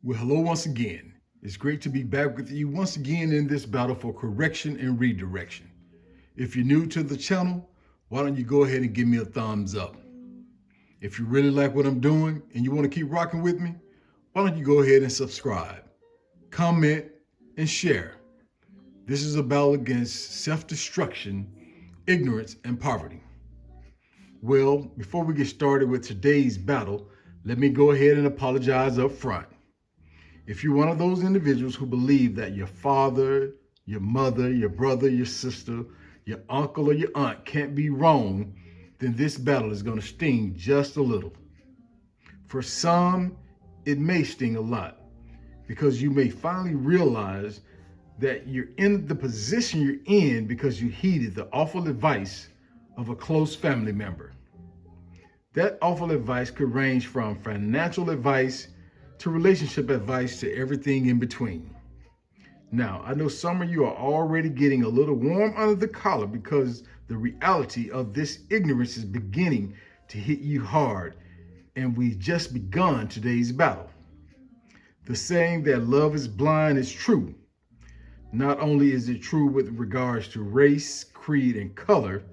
Well, hello once again. It's great to be back with you once again in this battle for correction and redirection. If you're new to the channel, why don't you go ahead and give me a thumbs up? If you really like what I'm doing and you want to keep rocking with me, why don't you go ahead and subscribe, comment, and share? This is a battle against self destruction, ignorance, and poverty. Well, before we get started with today's battle, let me go ahead and apologize up front. If you're one of those individuals who believe that your father, your mother, your brother, your sister, your uncle, or your aunt can't be wrong, then this battle is going to sting just a little. For some, it may sting a lot because you may finally realize that you're in the position you're in because you heeded the awful advice of a close family member. That awful advice could range from financial advice to relationship advice to everything in between. Now, I know some of you are already getting a little warm under the collar because the reality of this ignorance is beginning to hit you hard, and we've just begun today's battle. The saying that love is blind is true. Not only is it true with regards to race, creed, and color,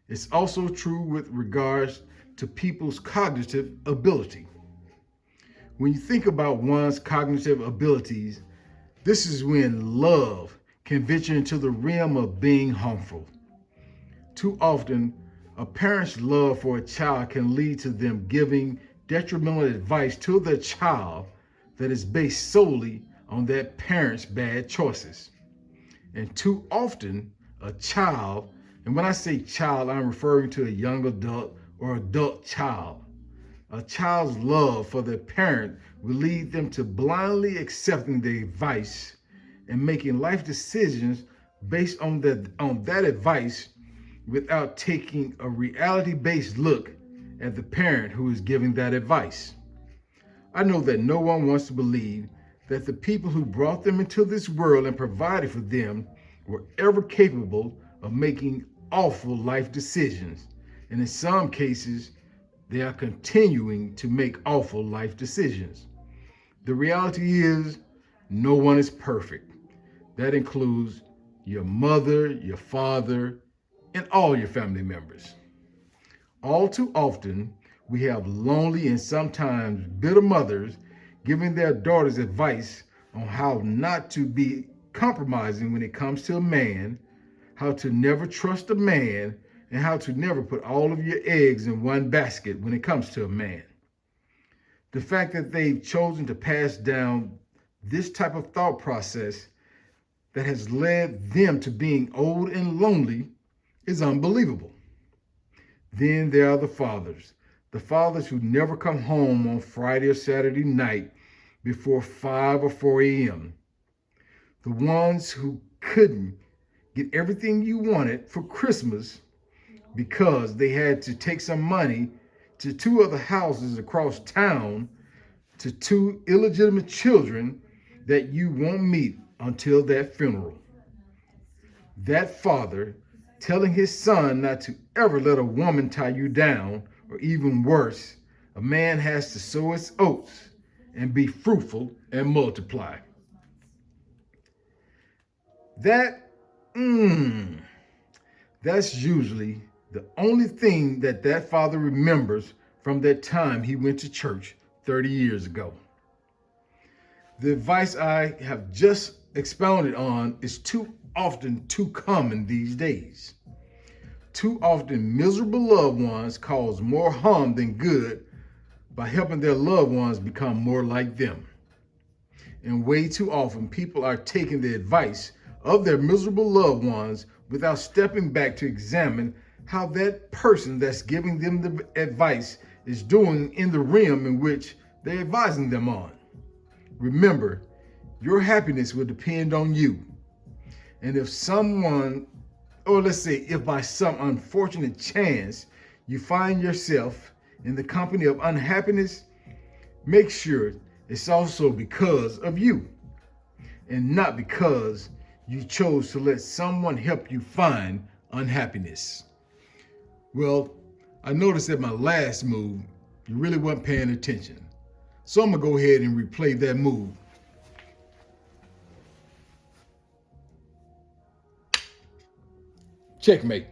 it's also true with regards to people's cognitive ability. When you think about one's cognitive abilities, this is when love can venture into the realm of being harmful. Too often, a parent's love for a child can lead to them giving detrimental advice to their child that is based solely on that parent's bad choices. And too often, a child, and when I say child, I'm referring to a young adult or adult child. A child's love for their parent will lead them to blindly accepting the advice and making life decisions based on that advice without taking a reality-based look at the parent who is giving that advice. I know that no one wants to believe that the people who brought them into this world and provided for them were ever capable of making awful life decisions. And in some cases, they are continuing to make awful life decisions. The reality is, no one is perfect. That includes your mother, your father, and all your family members. All too often, we have lonely and sometimes bitter mothers giving their daughters advice on how not to be compromising when it comes to a man, how to never trust a man, and how to never put all of your eggs in one basket when it comes to a man. The fact that they've chosen to pass down this type of thought process that has led them to being old and lonely is unbelievable. Then there are the fathers who never come home on Friday or Saturday night before 5 or 4 a.m. The ones who couldn't get everything you wanted for Christmas because they had to take some money to two other houses across town to two illegitimate children that you won't meet until that funeral. That father telling his son not to ever let a woman tie you down, or even worse, a man has to sow his oats and be fruitful and multiply. That, that's usually the only thing that father remembers from that time he went to church 30 years ago. The advice I have just expounded on is too often too common these days. Too often, miserable loved ones cause more harm than good by helping their loved ones become more like them. And way too often, people are taking the advice of their miserable loved ones without stepping back to examine how that person that's giving them the advice is doing in the realm in which they're advising them on. Remember, your happiness will depend on you. And if someone, or let's say if by some unfortunate chance you find yourself in the company of unhappiness, make sure it's also because of you and not because you chose to let someone help you find unhappiness. Well, I noticed at my last move, you really weren't paying attention. So I'm gonna go ahead and replay that move. Checkmate.